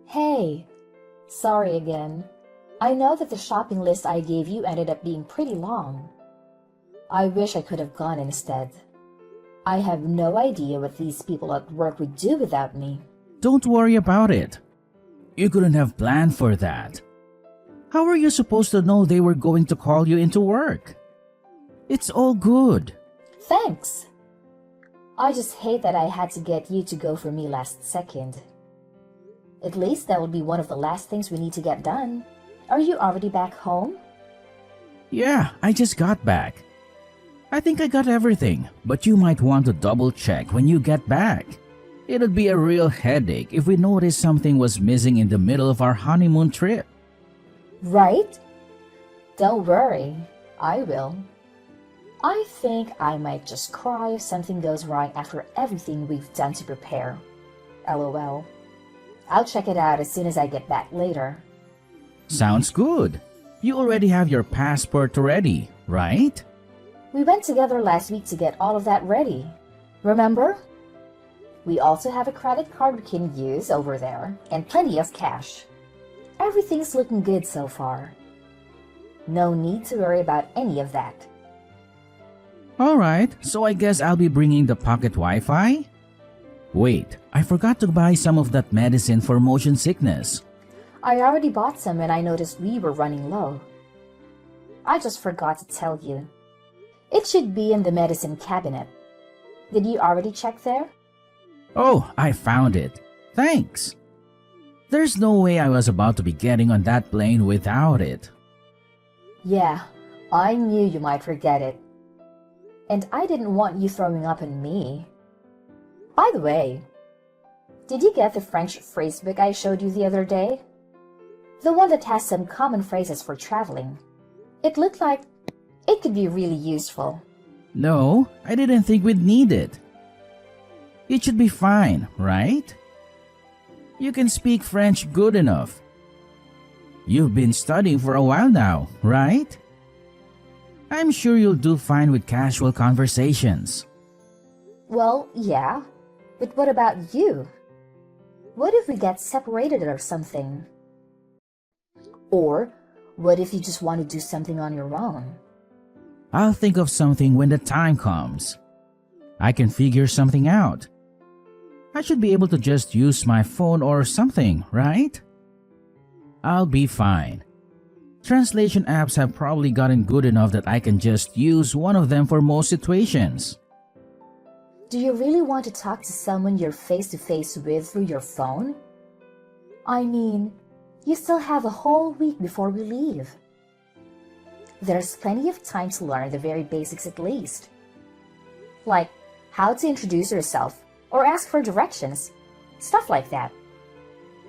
Hey, sorry again. I know that the shopping list I gave you ended up being pretty long. I wish I could have gone instead. I have no idea what these people at work would do without me. Don't worry about it. You couldn't have planned for that. How were you supposed to know they were going to call you into work? It's all good. Thanks. I just hate that I had to get you to go for me last second. At least that will be one of the last things we need to get done. Are you already back home? Yeah, I just got back. I think I got everything, but you might want to double check when you get back. It'd be a real headache if we noticed something was missing in the middle of our honeymoon trip. Right? Don't worry, I will. I think I might just cry if something goes wrong after everything we've done to prepare. LOL. I'll check it out as soon as I get back later. Sounds good. You already have your passport ready, right? We went together last week to get all of that ready. Remember? We also have a credit card we can use over there and plenty of cash. Everything's looking good so far. No need to worry about any of that. Alright, so I guess I'll be bringing the pocket Wi-Fi? Wait, I forgot to buy some of that medicine for motion sickness. I already bought some and I noticed we were running low. I just forgot to tell you. It should be in the medicine cabinet. Did you already check there? Oh, I found it. Thanks. There's no way I was about to be getting on that plane without it. Yeah, I knew you might forget it. And I didn't want you throwing up on me. By the way, did you get the French phrasebook I showed you the other day? The one that has some common phrases for traveling. It looked like it could be really useful. No, I didn't think we'd need it. It should be fine, right? You can speak French good enough. You've been studying for a while now, right? I'm sure you'll do fine with casual conversations. Well, yeah. But what about you? What if we get separated or something? Or what if you just want to do something on your own? I'll think of something when the time comes. I can figure something out. I should be able to just use my phone or something, right? I'll be fine. Translation apps have probably gotten good enough that I can just use one of them for most situations. Do you really want to talk to someone you're face-to-face with through your phone? I mean, you still have a whole week before we leave. There's plenty of time to learn the very basics at least. Like how to introduce yourself or ask for directions, stuff like that.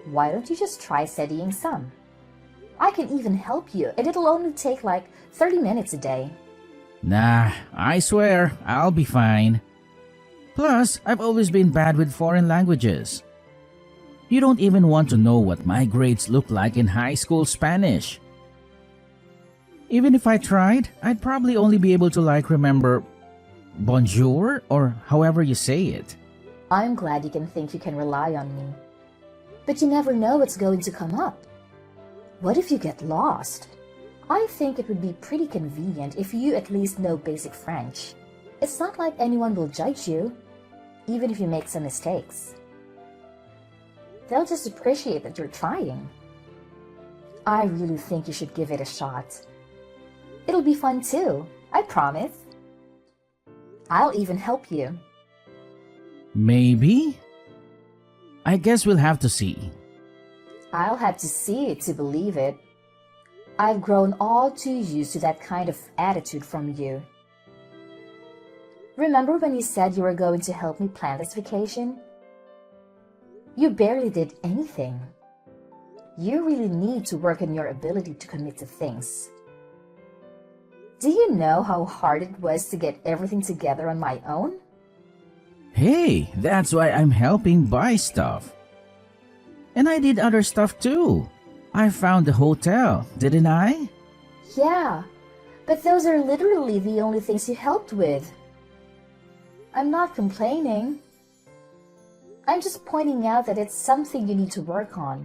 Why don't you just try studying some? I can even help you and it'll only take like 30 minutes a day. Nah, I swear, I'll be fine. Plus, I've always been bad with foreign languages. You don't even want to know what my grades look like in high school Spanish. Even if I tried, I'd probably only be able to remember bonjour or however you say it. I'm glad you can think you can rely on me. But you never know what's going to come up. What if you get lost? I think it would be pretty convenient if you at least know basic French. It's not like anyone will judge you, even if you make some mistakes. They'll just appreciate that you're trying. I really think you should give it a shot. It'll be fun too, I promise. I'll even help you. Maybe? I guess we'll have to see. I'll have to see it to believe it. I've grown all too used to that kind of attitude from you. Remember when you said you were going to help me plan this vacation? You barely did anything. You really need to work on your ability to commit to things. Do you know how hard it was to get everything together on my own? Hey, that's why I'm helping buy stuff. And I did other stuff too. I found the hotel, didn't I? Yeah, but those are literally the only things you helped with. I'm not complaining. I'm just pointing out that it's something you need to work on.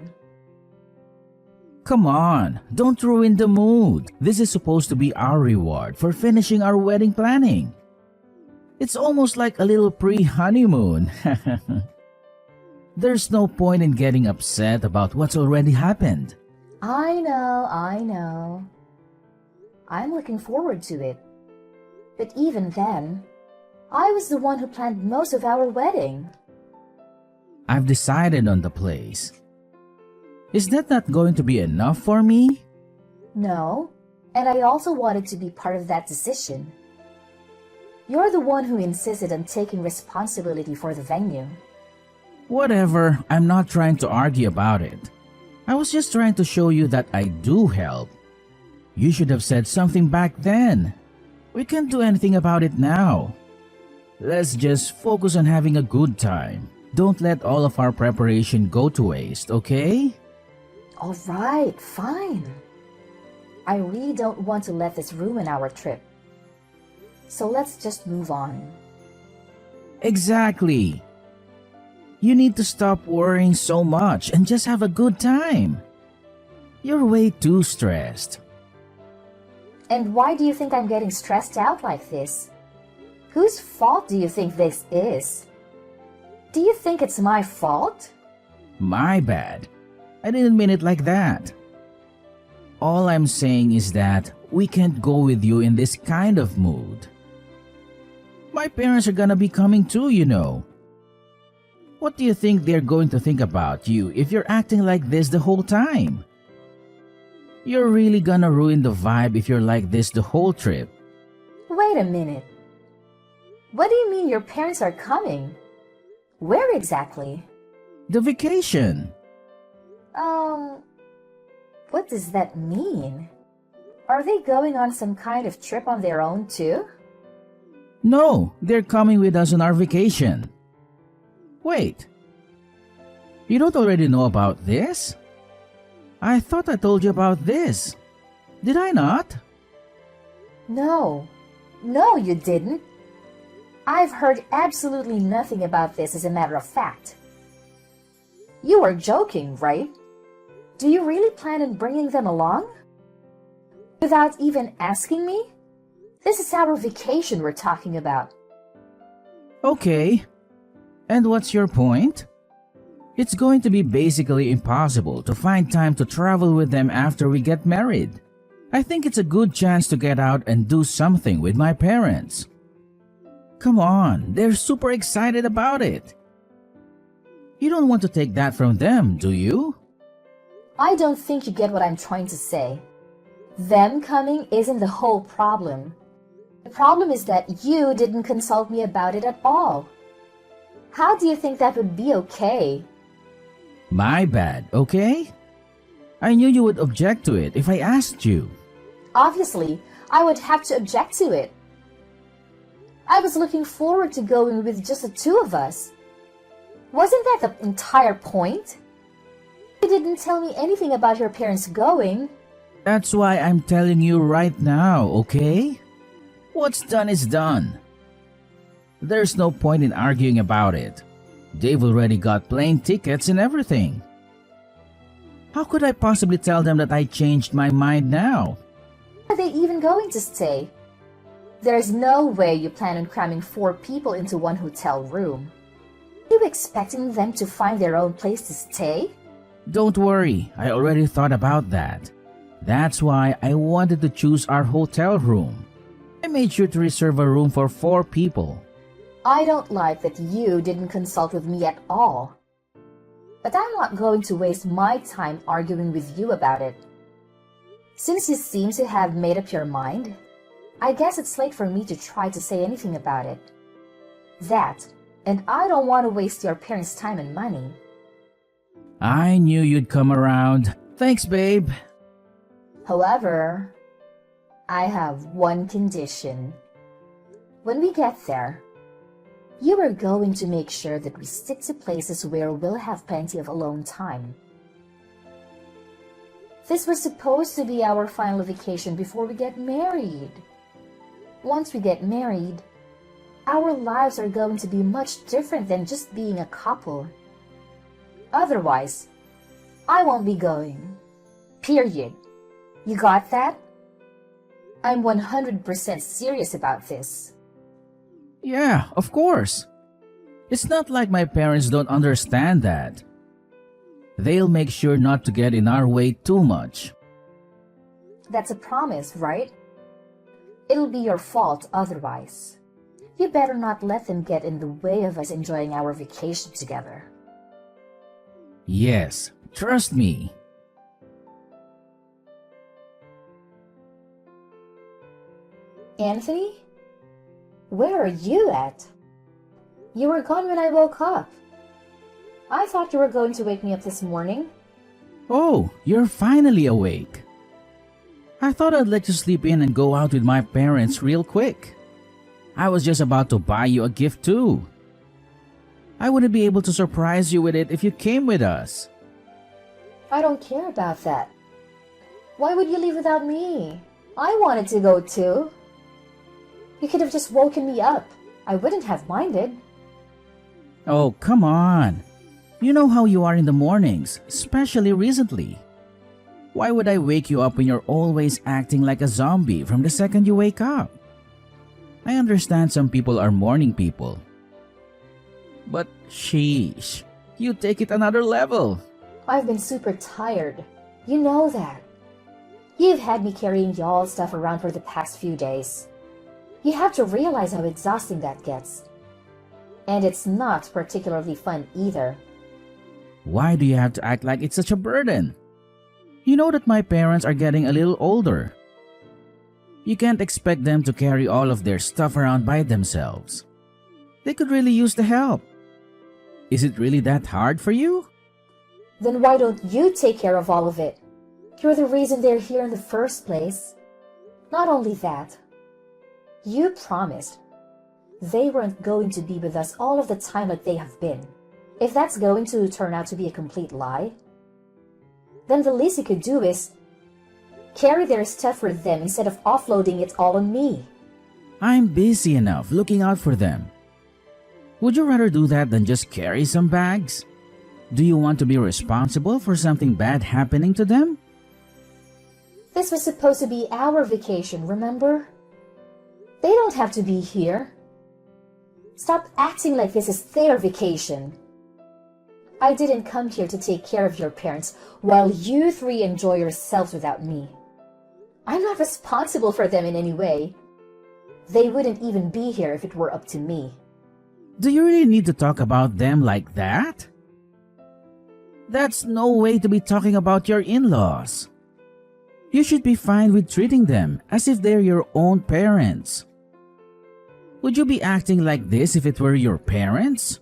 Come on, don't ruin the mood. This is supposed to be our reward for finishing our wedding planning. It's almost like a little pre-honeymoon. There's no point in getting upset about what's already happened. I know. I'm looking forward to it. But even then, I was the one who planned most of our wedding. I've decided on the place. Is that not going to be enough for me? No, and I also wanted to be part of that decision. You're the one who insisted on taking responsibility for the venue. Whatever, I'm not trying to argue about it. I was just trying to show you that I do help. You should have said something back then. We can't do anything about it now. Let's just focus on having a good time. Don't let all of our preparation go to waste, okay? All right, fine. I really don't want to let this ruin our trip. So let's just move on. Exactly. You need to stop worrying so much and just have a good time. You're way too stressed. And why do you think I'm getting stressed out like this? Whose fault do you think this is? Do you think it's my fault? My bad. I didn't mean it like that. All I'm saying is that we can't go with you in this kind of mood. My parents are gonna be coming too, you know. What do you think they're going to think about you if you're acting like this the whole time? You're really gonna ruin the vibe if you're like this the whole trip. Wait a minute. What do you mean your parents are coming? Where exactly? The vacation. What does that mean? Are they going on some kind of trip on their own too? No, they're coming with us on our vacation. Wait. You don't already know about this? I thought I told you about this. Did I not? No, you didn't. I've heard absolutely nothing about this as a matter of fact. You are joking, right? Do you really plan on bringing them along? Without even asking me? This is our vacation we're talking about. Okay. And what's your point? It's going to be basically impossible to find time to travel with them after we get married. I think it's a good chance to get out and do something with my parents. Come on, they're super excited about it. You don't want to take that from them, do you? I don't think you get what I'm trying to say. Them coming isn't the whole problem. The problem is that you didn't consult me about it at all. How do you think that would be okay? My bad, okay? I knew you would object to it if I asked you. Obviously, I would have to object to it. I was looking forward to going with just the two of us. Wasn't that the entire point? You didn't tell me anything about your parents going. That's why I'm telling you right now, okay? What's done is done. There's no point in arguing about it. They've already got plane tickets and everything. How could I possibly tell them that I changed my mind now? Are they even going to stay? There's no way you plan on cramming 4 people into one hotel room. Are you expecting them to find their own place to stay? Don't worry, I already thought about that. That's why I wanted to choose our hotel room. I made sure to reserve a room for 4 people. I don't like that you didn't consult with me at all. But I'm not going to waste my time arguing with you about it. Since you seem to have made up your mind, I guess it's late for me to try to say anything about it. That, and I don't want to waste your parents' time and money. I knew you'd come around. Thanks, babe. However, I have one condition. When we get there, you are going to make sure that we stick to places where we'll have plenty of alone time. This was supposed to be our final vacation before we get married. Once we get married, our lives are going to be much different than just being a couple. Otherwise, I won't be going. Period. You got that? I'm 100% serious about this. Yeah, of course. It's not like my parents don't understand that. They'll make sure not to get in our way too much. That's a promise, right? It'll be your fault otherwise. You better not let them get in the way of us enjoying our vacation together. Yes, trust me. Anthony? Where are you at? You were gone when I woke up. I thought you were going to wake me up this morning. Oh, you're finally awake. I thought I'd let you sleep in and go out with my parents real quick. I was just about to buy you a gift too. I wouldn't be able to surprise you with it if you came with us. I don't care about that. Why would you leave without me? I wanted to go too. You could have just woken me up. I wouldn't have minded. Oh, come on. You know how you are in the mornings, especially recently. Why would I wake you up when you're always acting like a zombie from the second you wake up? I understand some people are morning people. But sheesh, you take it another level. I've been super tired. You know that. You've had me carrying y'all's stuff around for the past few days. You have to realize how exhausting that gets. And it's not particularly fun either. Why do you have to act like it's such a burden? You know that my parents are getting a little older. You can't expect them to carry all of their stuff around by themselves. They could really use the help. Is it really that hard for you? Then why don't you take care of all of it? You're the reason they're here in the first place. Not only that, you promised they weren't going to be with us all of the time like they have been. If that's going to turn out to be a complete lie, then the least you could do is carry their stuff for them instead of offloading it all on me. I'm busy enough looking out for them. Would you rather do that than just carry some bags? Do you want to be responsible for something bad happening to them? This was supposed to be our vacation, remember? They don't have to be here. Stop acting like this is their vacation. I didn't come here to take care of your parents while you three enjoy yourselves without me. I'm not responsible for them in any way. They wouldn't even be here if it were up to me. Do you really need to talk about them like that? That's no way to be talking about your in-laws. You should be fine with treating them as if they're your own parents. Would you be acting like this if it were your parents?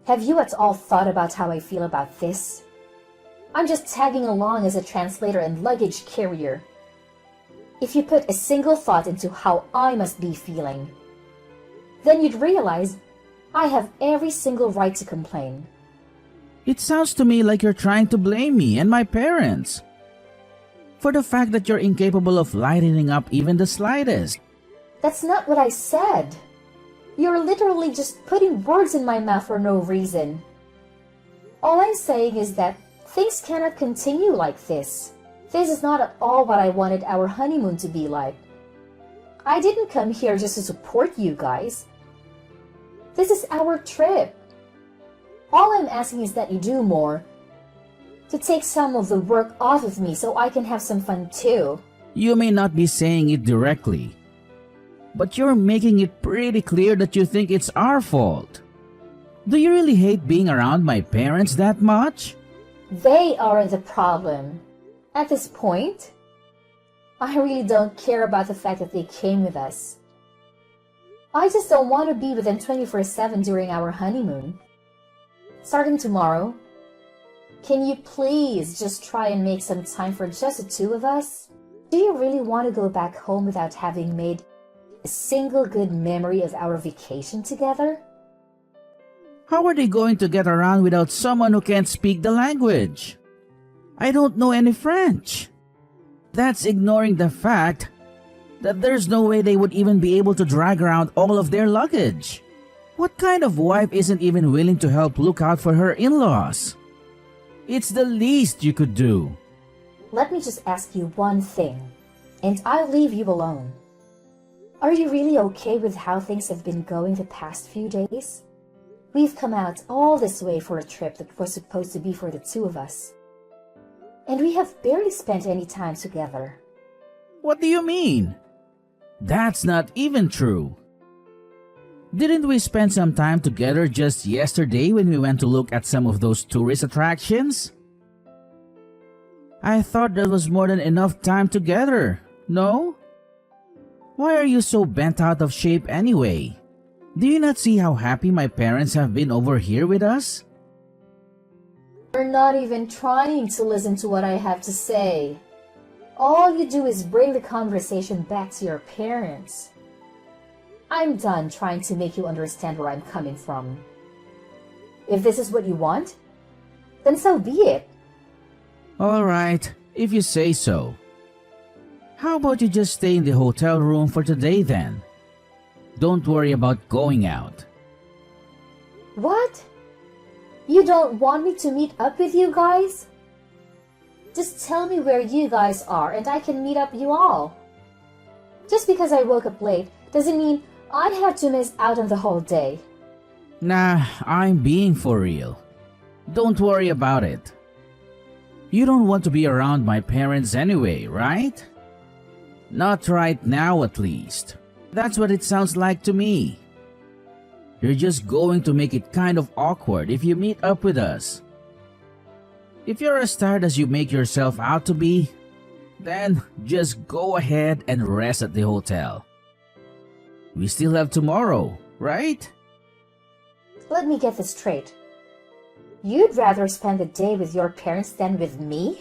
Have you at all thought about how I feel about this? I'm just tagging along as a translator and luggage carrier. If you put a single thought into how I must be feeling, then you'd realize I have every single right to complain. It sounds to me like you're trying to blame me and my parents for the fact that you're incapable of lightening up even the slightest. That's not what I said. You're literally just putting words in my mouth for no reason. All I'm saying is that things cannot continue like this. This is not at all what I wanted our honeymoon to be like. I didn't come here just to support you guys. This is our trip. All I'm asking is that you do more to take some of the work off of me so I can have some fun too. You may not be saying it directly, but you're making it pretty clear that you think it's our fault. Do you really hate being around my parents that much? They are the problem. At this point, I really don't care about the fact that they came with us. I just don't want to be with them 24/7 during our honeymoon. Starting tomorrow, can you please just try and make some time for just the two of us? Do you really want to go back home without having made a single good memory of our vacation together? How are they going to get around without someone who can't speak the language? I don't know any French. That's ignoring the fact that there's no way they would even be able to drag around all of their luggage. What kind of wife isn't even willing to help look out for her in-laws? It's the least you could do. let me just ask you one thing, and I'll leave you alone. Are you really okay with how things have been going the past few days? We've come out all this way for a trip that was supposed to be for the two of us. And we have barely spent any time together. What do you mean? That's not even true. Didn't we spend some time together just yesterday when we went to look at some of those tourist attractions? I thought that was more than enough time together, no? Why are you so bent out of shape anyway? Do you not see how happy my parents have been over here with us? You're not even trying to listen to what I have to say. All you do is bring the conversation back to your parents. I'm done trying to make you understand where I'm coming from. If this is what you want, then so be it. All right, if you say so. How about you just stay in the hotel room for today then? Don't worry about going out. What? You don't want me to meet up with you guys? Just tell me where you guys are and I can meet up you all. Just because I woke up late doesn't mean I'd have to miss out on the whole day. Nah, I'm being for real. Don't worry about it. You don't want to be around my parents anyway, right? Not right now at least. That's what it sounds like to me. You're just going to make it kind of awkward if you meet up with us. If you're as tired as you make yourself out to be, then just go ahead and rest at the hotel. We still have tomorrow, right? Let me get this straight. You'd rather spend the day with your parents than with me?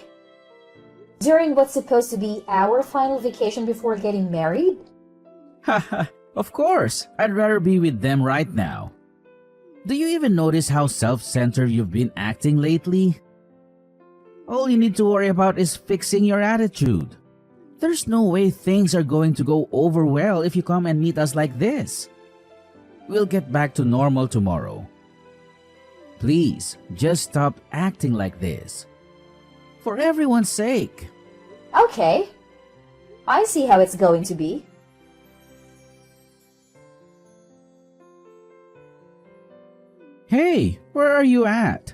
During what's supposed to be our final vacation before getting married? Haha, of course, I'd rather be with them right now. Do you even notice how self-centered you've been acting lately? All you need to worry about is fixing your attitude. There's no way things are going to go over well if you come and meet us like this. We'll get back to normal tomorrow. Please, just stop acting like this. For everyone's sake. Okay. I see how it's going to be. Hey, where are you at?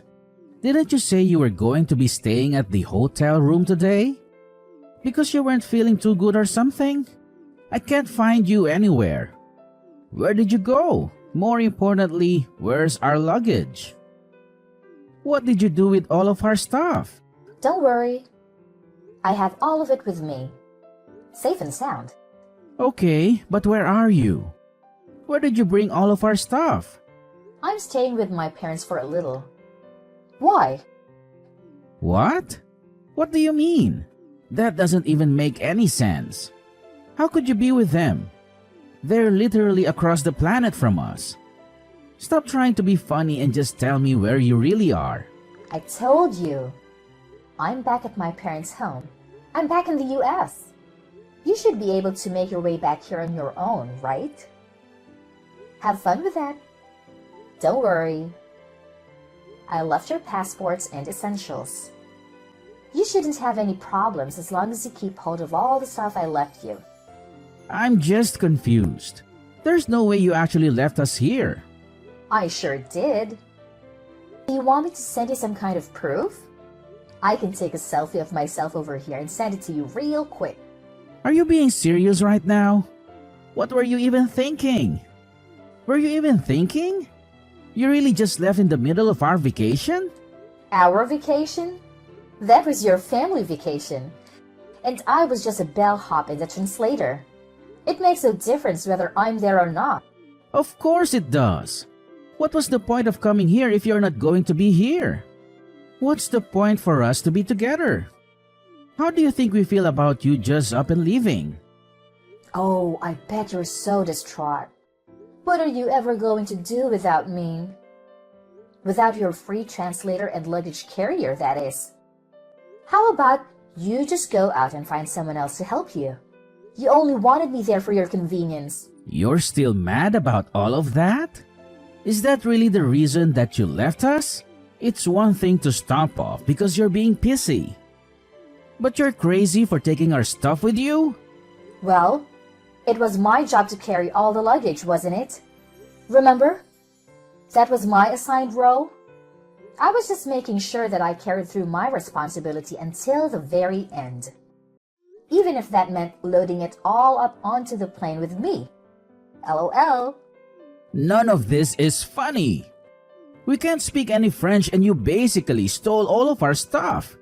Didn't you say you were going to be staying at the hotel room today? Because you weren't feeling too good or something? I can't find you anywhere. Where did you go? More importantly, where's our luggage? What did you do with all of our stuff? Don't worry. I have all of it with me. Safe and sound. Okay, but where are you? Where did you bring all of our stuff? I'm staying with my parents for a little. Why? What? What do you mean? That doesn't even make any sense. How could you be with them? They're literally across the planet from us. Stop trying to be funny and just tell me where you really are. I told you. I'm back at my parents' home. I'm back in the US. You should be able to make your way back here on your own, right? Have fun with that. Don't worry. I left your passports and essentials. You shouldn't have any problems as long as you keep hold of all the stuff I left you. I'm just confused. There's no way you actually left us here. I sure did. Do you want me to send you some kind of proof? I can take a selfie of myself over here and send it to you real quick. Are you being serious right now? What were you even thinking? Were you even thinking? You really just left in the middle of our vacation? Our vacation? That was your family vacation. And I was just a bellhop and a translator. It makes no difference whether I'm there or not. Of course it does. What was the point of coming here if you're not going to be here? What's the point for us to be together? How do you think we feel about you just up and leaving? Oh, I bet you're so distraught. What are you ever going to do without me? Without your free translator and luggage carrier, that is. How about you just go out and find someone else to help you? You only wanted me there for your convenience. You're still mad about all of that? Is that really the reason that you left us? It's one thing to stomp off because you're being pissy. But you're crazy for taking our stuff with you? Well, it was my job to carry all the luggage, wasn't it? Remember? That was my assigned role. I was just making sure that I carried through my responsibility until the very end. Even if that meant loading it all up onto the plane with me. LOL. None of this is funny. We can't speak any French and you basically stole all of our stuff.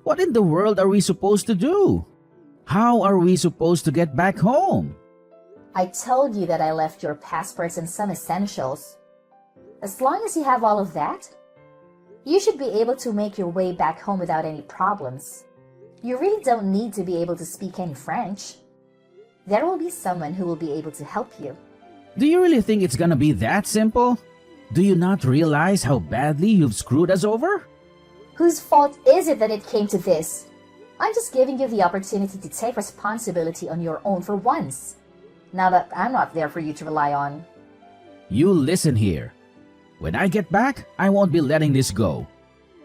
What in the world are we supposed to do? How are we supposed to get back home? I told you that I left your passports and some essentials. As long as you have all of that, you should be able to make your way back home without any problems. You really don't need to be able to speak any French. There will be someone who will be able to help you. Do you really think it's gonna be that simple? Do you not realize how badly you've screwed us over? Whose fault is it that it came to this? I'm just giving you the opportunity to take responsibility on your own for once, now that I'm not there for you to rely on. You listen here. When I get back, I won't be letting this go.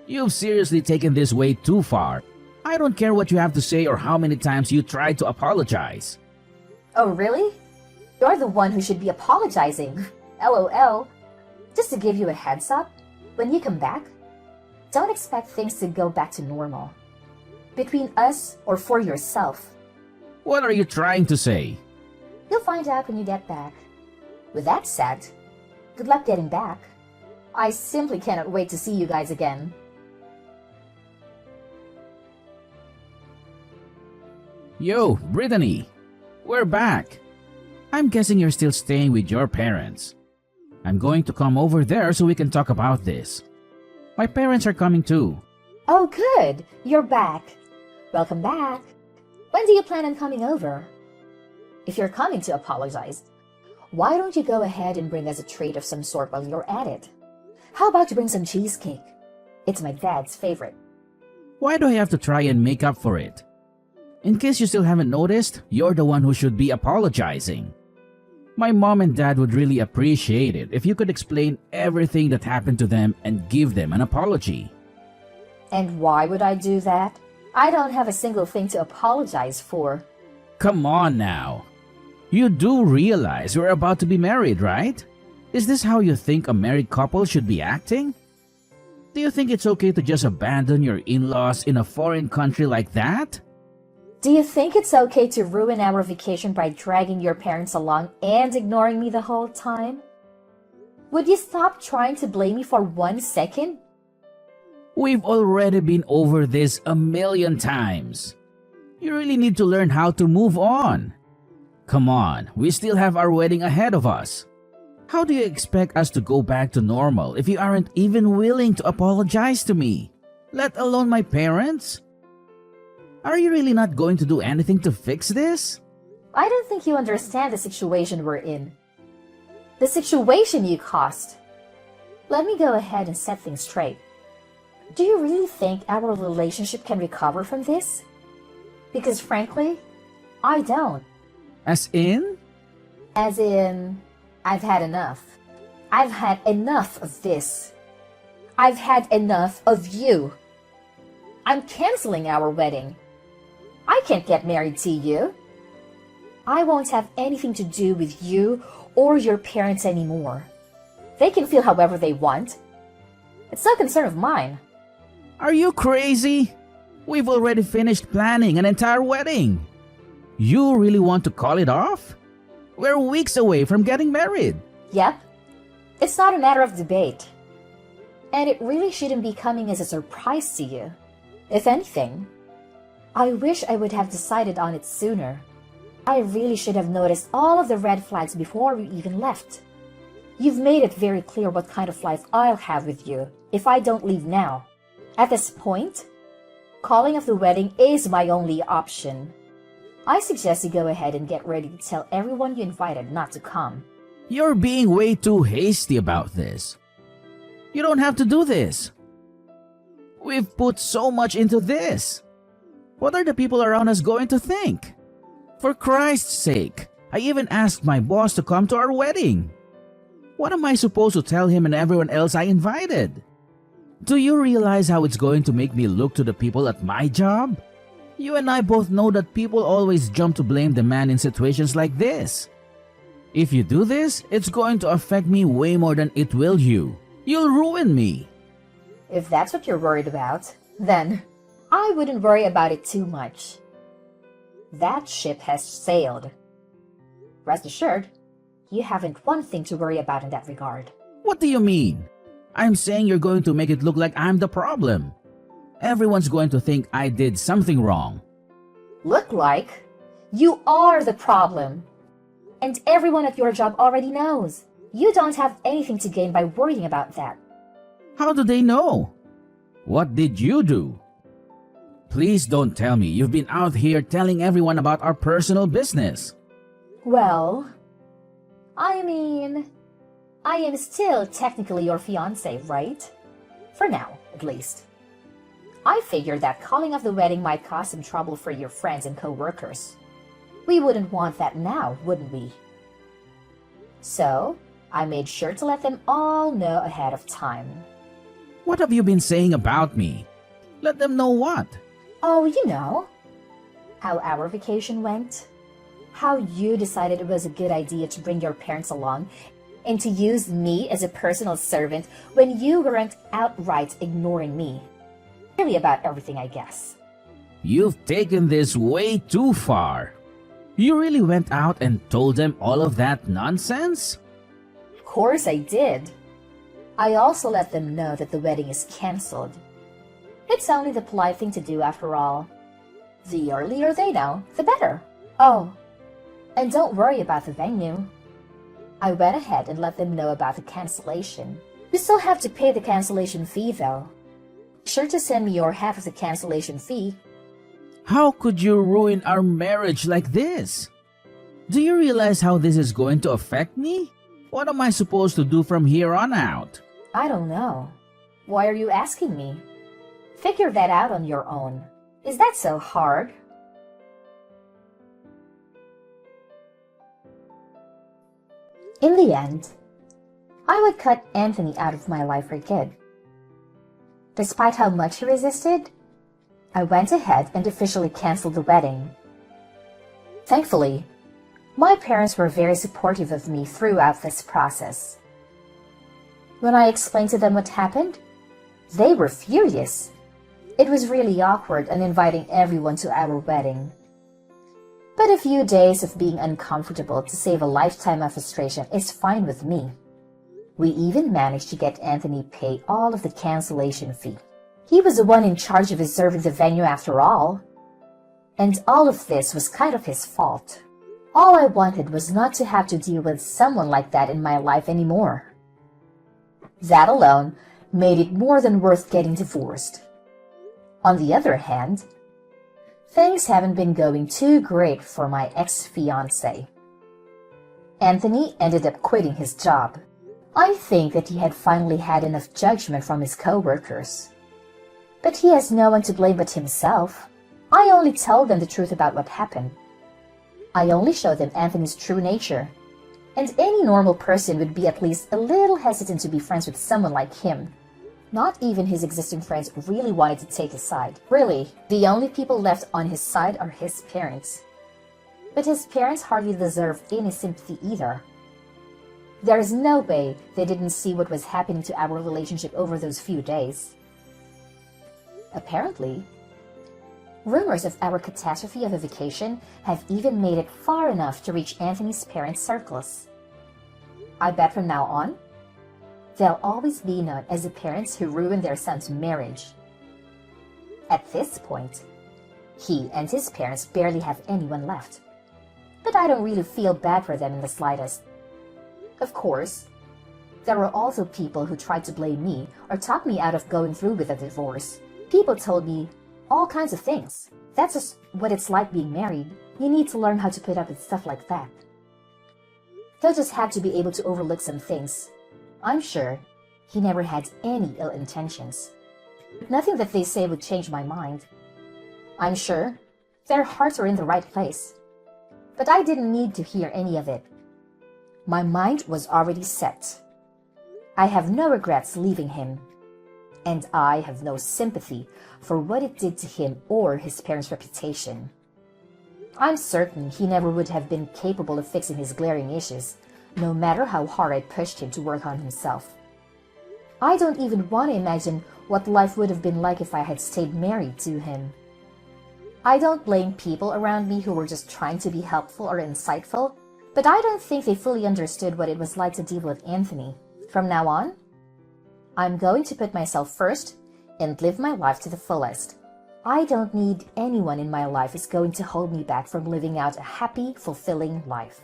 You've seriously taken this way too far. I don't care what you have to say or how many times you tried to apologize. Oh, really? You're the one who should be apologizing. LOL. Just to give you a heads up, when you come back, don't expect things to go back to normal. Between us or for yourself. What are you trying to say? You'll find out when you get back. With that said, good luck getting back. I simply cannot wait to see you guys again. Yo, Brittany. We're back. I'm guessing you're still staying with your parents. I'm going to come over there so we can talk about this. My parents are coming too. Oh, good. You're back. Welcome back. When do you plan on coming over? If you're coming to apologize, why don't you go ahead and bring us a treat of some sort while you're at it? How about you bring some cheesecake? It's my dad's favorite. Why do I have to try and make up for it? In case you still haven't noticed, you're the one who should be apologizing. My mom and dad would really appreciate it if you could explain everything that happened to them and give them an apology. And why would I do that? I don't have a single thing to apologize for. Come on now. You do realize we're about to be married, right? Is this how you think a married couple should be acting? Do you think it's okay to just abandon your in-laws in a foreign country like that? Do you think it's okay to ruin our vacation by dragging your parents along and ignoring me the whole time? Would you stop trying to blame me for 1 second? We've already been over this a million times. You really need to learn how to move on. Come on, we still have our wedding ahead of us. How do you expect us to go back to normal if you aren't even willing to apologize to me, let alone my parents? Are you really not going to do anything to fix this? I don't think you understand the situation we're in. The situation you caused. Let me go ahead and set things straight. Do you really think our relationship can recover from this? Because frankly, I don't. As in? As in, I've had enough. I've had enough of this. I've had enough of you. I'm canceling our wedding. I can't get married to you. I won't have anything to do with you or your parents anymore. They can feel however they want. It's no concern of mine. Are you crazy? We've already finished planning an entire wedding. You really want to call it off? We're weeks away from getting married. Yep. It's not a matter of debate. And it really shouldn't be coming as a surprise to you. If anything, I wish I would have decided on it sooner. I really should have noticed all of the red flags before we even left. You've made it very clear what kind of life I'll have with you if I don't leave now. At this point, calling off the wedding is my only option. I suggest you go ahead and get ready to tell everyone you invited not to come. You're being way too hasty about this. You don't have to do this. We've put so much into this. What are the people around us going to think? For Christ's sake, I even asked my boss to come to our wedding. What am I supposed to tell him and everyone else I invited? Do you realize how it's going to make me look to the people at my job? You and I both know that people always jump to blame the man in situations like this. If you do this, it's going to affect me way more than it will you. You'll ruin me. If that's what you're worried about, then I wouldn't worry about it too much. That ship has sailed. Rest assured, you haven't one thing to worry about in that regard. What do you mean? I'm saying you're going to make it look like I'm the problem. Everyone's going to think I did something wrong. Look like? You are the problem. And everyone at your job already knows. You don't have anything to gain by worrying about that. How do they know? What did you do? Please don't tell me you've been out here telling everyone about our personal business. Well, I mean, I am still technically your fiancé, right? For now, at least. I figured that calling off the wedding might cause some trouble for your friends and co-workers. We wouldn't want that now, wouldn't we? So, I made sure to let them all know ahead of time. What have you been saying about me? Let them know what? Oh, you know, how our vacation went. How you decided it was a good idea to bring your parents along and to use me as a personal servant when you weren't outright ignoring me. Really about everything, I guess. You've taken this way too far. You really went out and told them all of that nonsense? Of course I did. I also let them know that the wedding is cancelled. It's only the polite thing to do after all. The earlier they know, the better. Oh, and don't worry about the venue. I went ahead and let them know about the cancellation. You still have to pay the cancellation fee though. Be sure to send me your half of the cancellation fee. How could you ruin our marriage like this? Do you realize how this is going to affect me? What am I supposed to do from here on out? I don't know. Why are you asking me? Figure that out on your own. Is that so hard? In the end, I would cut Anthony out of my life for good. Despite how much he resisted, I went ahead and officially canceled the wedding. Thankfully, my parents were very supportive of me throughout this process. When I explained to them what happened, they were furious. It was really awkward uninviting everyone to our wedding. But a few days of being uncomfortable to save a lifetime of frustration is fine with me. We even managed to get Anthony pay all of the cancellation fee. He was the one in charge of reserving the venue after all. And all of this was kind of his fault. All I wanted was not to have to deal with someone like that in my life anymore. That alone made it more than worth getting divorced. On the other hand, things haven't been going too great for my ex-fiancé. Anthony ended up quitting his job. I think that he had finally had enough judgment from his co-workers. But he has no one to blame but himself. I only told them the truth about what happened. I only showed them Anthony's true nature. And any normal person would be at least a little hesitant to be friends with someone like him. Not even his existing friends really wanted to take his side. Really, the only people left on his side are his parents. But his parents hardly deserve any sympathy either. There is no way they didn't see what was happening to our relationship over those few days. Apparently, rumors of our catastrophe of a vacation have even made it far enough to reach Anthony's parents' circles. I bet from now on, they'll always be known as the parents who ruined their son's marriage. At this point, he and his parents barely have anyone left. But I don't really feel bad for them in the slightest. Of course, there were also people who tried to blame me or talk me out of going through with a divorce. People told me all kinds of things. That's just what it's like being married. You need to learn how to put up with stuff like that. They'll just have to be able to overlook some things. I'm sure he never had any ill intentions. Nothing that they say would change my mind. I'm sure their hearts are in the right place. But I didn't need to hear any of it. My mind was already set. I have no regrets leaving him. and I have no sympathy for what it did to him or his parents' reputation. I'm certain he never would have been capable of fixing his glaring issues, no matter how hard I pushed him to work on himself. I don't even want to imagine what life would have been like if I had stayed married to him. I don't blame people around me who were just trying to be helpful or insightful, but I don't think they fully understood what it was like to deal with Anthony. From now on, I'm going to put myself first and live my life to the fullest. I don't need anyone in my life who's going to hold me back from living out a happy, fulfilling life.